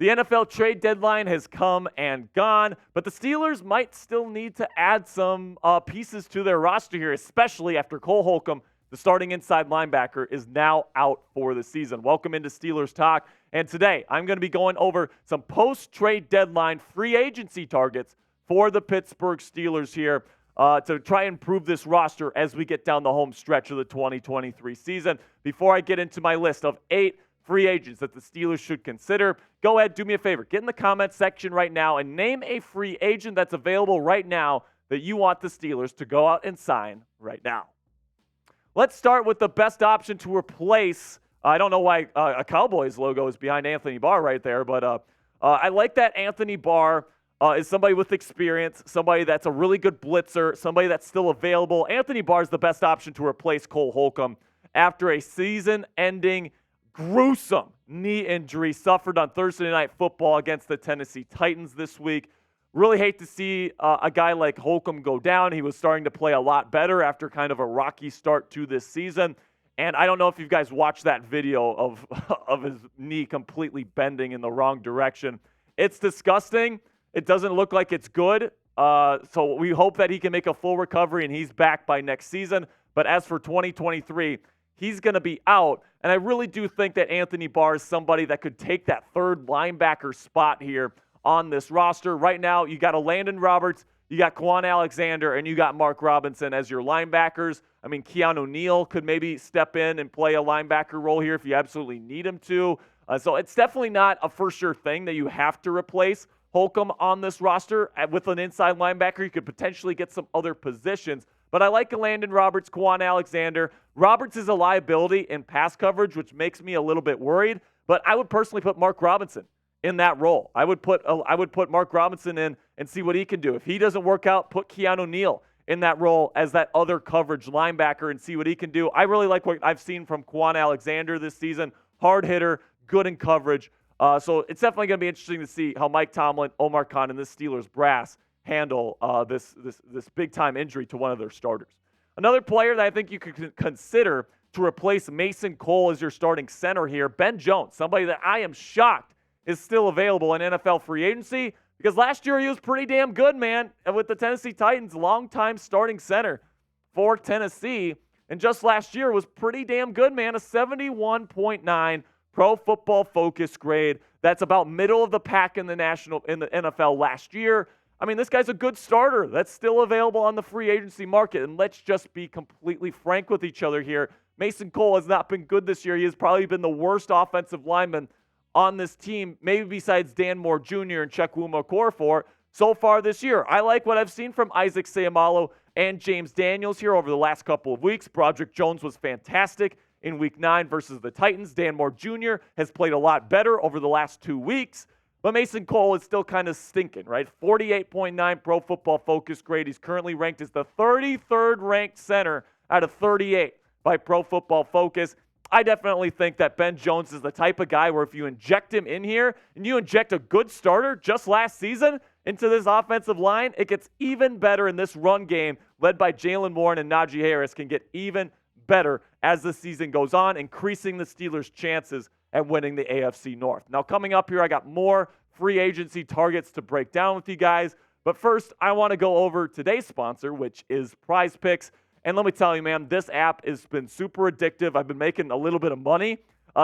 The NFL trade deadline has come and gone, but the Steelers might still need to add some pieces to their roster here, especially after Cole Holcomb, the starting inside linebacker, is now out for the season. Welcome into Steelers Talk, and today I'm going to be going over some post-trade deadline free agency targets for the Pittsburgh Steelers here to try and improve this roster as we get down the home stretch of the 2023 season. Before I get into my list of 8 free agents that the Steelers should consider, go ahead, do me a favor. Get in the comments section right now and name a free agent that's available right now that you want the Steelers to go out and sign right now. Let's start with the best option to replace. I don't know why a Cowboys logo is behind Anthony Barr right there, but I like that Anthony Barr is somebody with experience, somebody that's a really good blitzer, somebody that's still available. Anthony Barr is the best option to replace Cole Holcomb after a season-ending gruesome knee injury suffered on Thursday Night Football against the Tennessee Titans this week. Really hate to see a guy like Holcomb go down. He was starting to play a lot better after kind of a rocky start to this season. And I don't know if you guys watched that video of his knee completely bending in the wrong direction. It's disgusting. It doesn't look like it's good. So we hope that he can make a full recovery and he's back by next season. But as for 2023, he's going to be out, and I really do think that Anthony Barr is somebody that could take that third linebacker spot here on this roster. Right now, you got a Landon Roberts, you got Quan Alexander, and you got Mark Robinson as your linebackers. I mean, Keanu Neal could maybe step in and play a linebacker role here if you absolutely need him to. So it's definitely not a for sure thing that you have to replace Holcomb on this roster. With an inside linebacker, you could potentially get some other positions. But I like Landon Roberts, Quan Alexander. Roberts is a liability in pass coverage, which makes me a little bit worried. But I would personally put Mark Robinson in that role. I would put Mark Robinson in and see what he can do. If he doesn't work out, put Keanu Neal in that role as that other coverage linebacker and see what he can do. I really like what I've seen from Quan Alexander this season. Hard hitter, good in coverage. So it's definitely going to be interesting to see how Mike Tomlin, Omar Khan, and this Steelers brass handle this big-time injury to one of their starters. Another player that I think you could consider to replace Mason Cole as your starting center here, Ben Jones, somebody that I am shocked is still available in NFL free agency because last year he was pretty damn good, man, with the Tennessee Titans, longtime starting center for Tennessee, and just last year was pretty damn good, man, a 71.9 Pro Football Focus grade. That's about middle of the pack in the NFL last year. I mean, this guy's a good starter that's still available on the free agency market. And let's just be completely frank with each other here. Mason Cole has not been good this year. He has probably been the worst offensive lineman on this team, maybe besides Dan Moore Jr. and Chukwuma Okorafor so far this year. I like what I've seen from Isaac Seumalo and James Daniels here over the last couple of weeks. Broderick Jones was fantastic in Week 9 versus the Titans. Dan Moore Jr. has played a lot better over the last 2 weeks. But Mason Cole is still kind of stinking, right? 48.9 Pro Football Focus grade. He's currently ranked as the 33rd ranked center out of 38 by Pro Football Focus. I definitely think that Ben Jones is the type of guy where if you inject him in here and you inject a good starter just last season into this offensive line, it gets even better in this run game led by Jalen Warren and Najee Harris can get even better as the season goes on, increasing the Steelers' chances at winning the AFC North. Now, coming up here, I got more free agency targets to break down with you guys. But first, I want to go over today's sponsor, which is Prize Picks. And let me tell you, man, this app has been super addictive. I've been making a little bit of money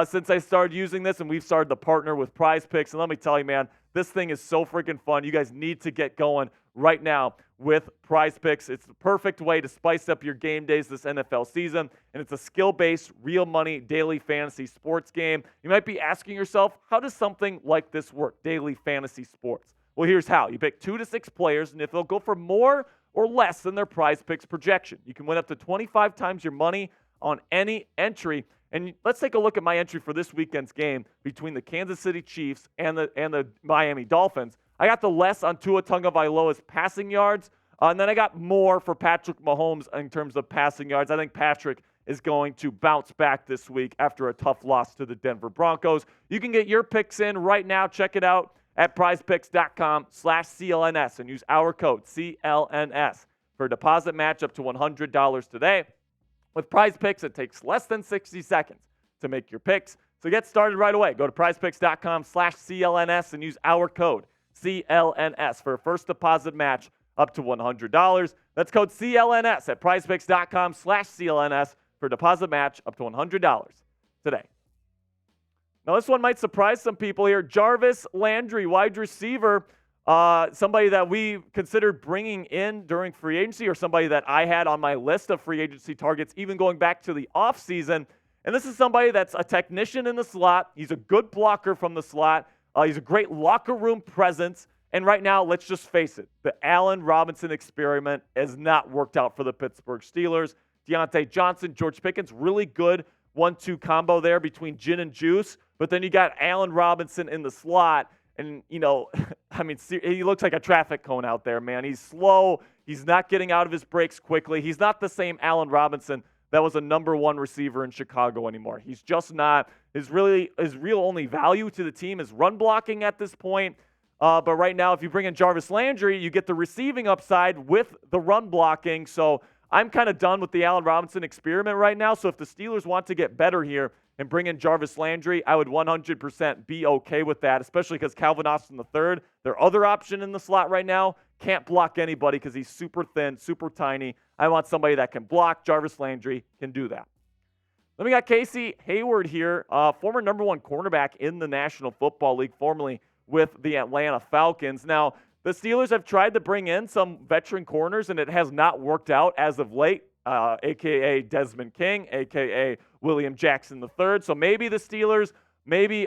since I started using this, and we've started to partner with Prize Picks. And let me tell you, man, this thing is so freaking fun. You guys need to get going right now with Prize Picks. It's the perfect way to spice up your game days this NFL season, and it's a skill-based, real money, daily fantasy sports game. You might be asking yourself, how does something like this work, daily fantasy sports? Well, here's how. You pick 2 to 6 players, and if they'll go for more or less than their Prize Picks projection, you can win up to 25 times your money on any entry. And let's take a look at my entry for this weekend's game between the Kansas City Chiefs and the Miami Dolphins. I got the less on Tua Tagovailoa's passing yards, and then I got more for Patrick Mahomes in terms of passing yards. I think Patrick is going to bounce back this week after a tough loss to the Denver Broncos. You can get your picks in right now. Check it out at prizepicks.com/CLNS and use our code CLNS for a deposit match up to $100 today. With Prize Picks, it takes less than 60 seconds to make your picks. So get started right away. Go to prizepicks.com/CLNS and use our code CLNS for a first deposit match up to $100. That's code CLNS at prizepicks.com/CLNS for a deposit match up to $100 today. Now, this one might surprise some people here. Jarvis Landry, wide receiver, somebody that we considered bringing in during free agency, or somebody that I had on my list of free agency targets, even going back to the offseason. And this is somebody that's a technician in the slot. He's a good blocker from the slot. He's a great locker room presence. And right now, let's just face it, the Allen Robinson experiment has not worked out for the Pittsburgh Steelers. Deontay Johnson, George Pickens, really good 1-2 combo there between gin and juice. But then you got Allen Robinson in the slot. And, I mean, he looks like a traffic cone out there, man. He's slow. He's not getting out of his breaks quickly. He's not the same Allen Robinson that was a number one receiver in Chicago anymore. He's just not. His real only value to the team is run blocking at this point. But right now, if you bring in Jarvis Landry, you get the receiving upside with the run blocking. So I'm kind of done with the Allen Robinson experiment right now. So if the Steelers want to get better here and bring in Jarvis Landry, I would 100% be okay with that, especially because Calvin Austin III, their other option in the slot right now, can't block anybody because he's super thin, super tiny. I want somebody that can block. Jarvis Landry can do that. Then we got Casey Hayward here, former number one cornerback in the National Football League, formerly with the Atlanta Falcons. Now, the Steelers have tried to bring in some veteran corners, and it has not worked out as of late, a.k.a. Desmond King, a.k.a. William Jackson III. So maybe the Steelers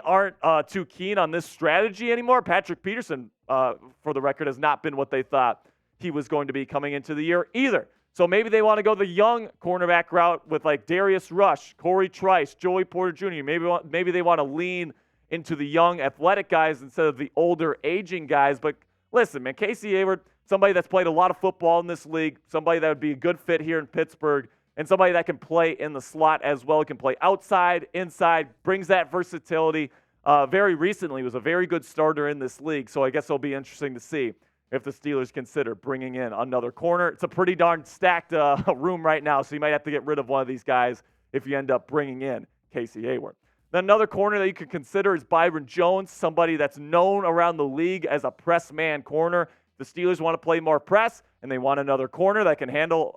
aren't too keen on this strategy anymore. Patrick Peterson, for the record, has not been what they thought he was going to be coming into the year either. So maybe they want to go the young cornerback route with like Darius Rush, Corey Trice, Joey Porter Jr. Maybe they want to lean into the young athletic guys instead of the older aging guys. But listen, man, Casey Hayward, somebody that's played a lot of football in this league, somebody that would be a good fit here in Pittsburgh, and somebody that can play in the slot as well. He can play outside, inside, brings that versatility. Very recently was a very good starter in this league, so I guess it'll be interesting to see if the Steelers consider bringing in another corner. It's a pretty darn stacked room right now, so you might have to get rid of one of these guys if you end up bringing in Casey Hayward. Then another corner that you could consider is Byron Jones, somebody that's known around the league as a press man corner. The Steelers want to play more press, and they want another corner that can handle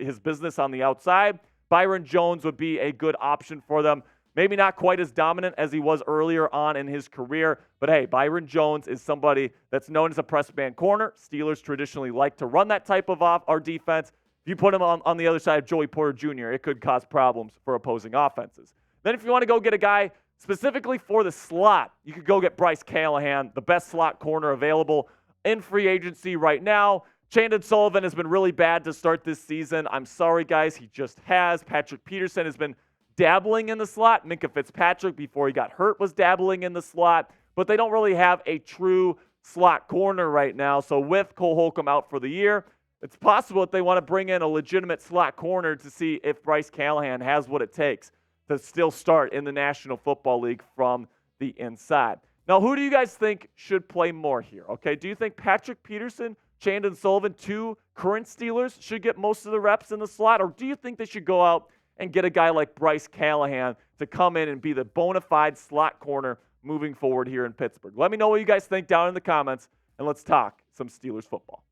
his business on the outside. Byron Jones would be a good option for them. Maybe not quite as dominant as he was earlier on in his career, but hey, Byron Jones is somebody that's known as a press man corner. Steelers traditionally like to run that type of our defense. If you put him on the other side of Joey Porter Jr., it could cause problems for opposing offenses. Then if you want to go get a guy specifically for the slot, you could go get Bryce Callahan, the best slot corner available in free agency right now. Chandon Sullivan has been really bad to start this season. I'm sorry, guys. He just has. Patrick Peterson has been dabbling in the slot. Minkah Fitzpatrick, before he got hurt, was dabbling in the slot. But they don't really have a true slot corner right now. So with Cole Holcomb out for the year, it's possible that they want to bring in a legitimate slot corner to see if Bryce Callahan has what it takes to still start in the National Football League from the inside. Now, who do you guys think should play more here? Okay, do you think Patrick Peterson, Chandon Sullivan, two current Steelers, should get most of the reps in the slot? Or do you think they should go out and get a guy like Bryce Callahan to come in and be the bona fide slot corner moving forward here in Pittsburgh? Let me know what you guys think down in the comments, and let's talk some Steelers football.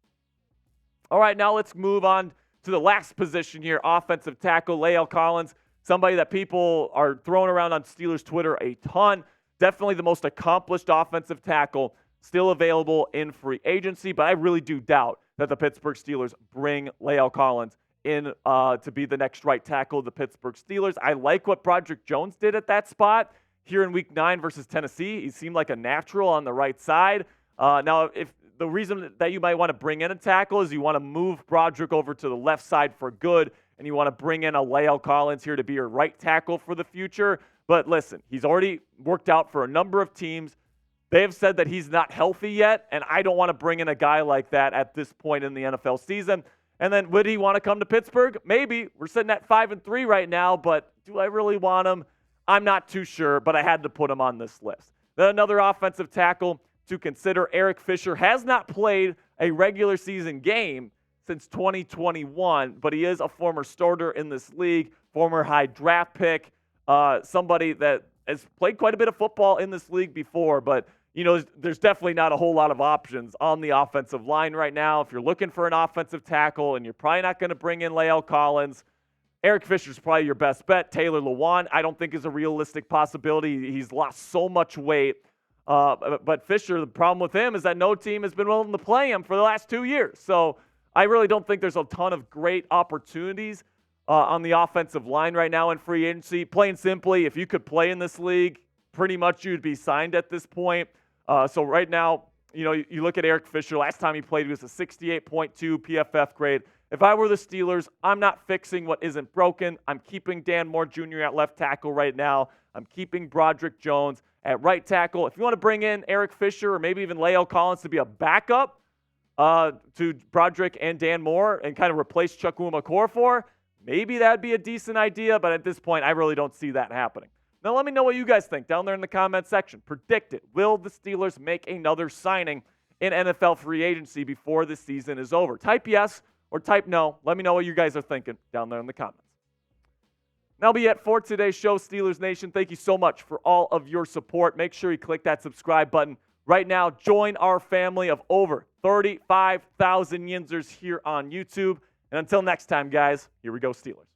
All right, now let's move on to the last position here, offensive tackle, La'el Collins, somebody that people are throwing around on Steelers Twitter a ton. Definitely the most accomplished offensive tackle still available in free agency, but I really do doubt that the Pittsburgh Steelers bring La'el Collins in to be the next right tackle of the Pittsburgh Steelers. I like what Broderick Jones did at that spot here in Week 9 versus Tennessee. He seemed like a natural on the right side. Now, if the reason that you might want to bring in a tackle is you want to move Broderick over to the left side for good, and you want to bring in a La'el Collins here to be your right tackle for the future. But listen, he's already worked out for a number of teams. They have said that he's not healthy yet, and I don't want to bring in a guy like that at this point in the NFL season. And then would he want to come to Pittsburgh? Maybe. We're sitting at 5-3 right now, but do I really want him? I'm not too sure, but I had to put him on this list. Then another offensive tackle to consider, Eric Fisher, has not played a regular season game since 2021, but he is a former starter in this league, former high draft pick, somebody that has played quite a bit of football in this league before, but there's definitely not a whole lot of options on the offensive line right now. If you're looking for an offensive tackle and you're probably not going to bring in Lael Collins, Eric Fisher's probably your best bet. Taylor Lewan, I don't think is a realistic possibility. He's lost so much weight. But Fisher, the problem with him is that no team has been willing to play him for the last 2 years. So I really don't think there's a ton of great opportunities on the offensive line right now in free agency. Plain simply, if you could play in this league, pretty much you'd be signed at this point. So right now, you look at Eric Fisher. Last time he played, he was a 68.2 PFF grade. If I were the Steelers, I'm not fixing what isn't broken. I'm keeping Dan Moore Jr. at left tackle right now. I'm keeping Broderick Jones at right tackle. If you want to bring in Eric Fisher or maybe even Lael Collins to be a backup to Broderick and Dan Moore and kind of replace Chukwuma Okorafor, maybe that'd be a decent idea, but at this point, I really don't see that happening. Now, let me know what you guys think down there in the comment section. Predict it. Will the Steelers make another signing in NFL free agency before the season is over? Type yes or type no. Let me know what you guys are thinking down there in the comments. That'll be it for today's show, Steelers Nation. Thank you so much for all of your support. Make sure you click that subscribe button right now. Join our family of over 35,000 Yinzers here on YouTube. And until next time, guys, here we go, Steelers.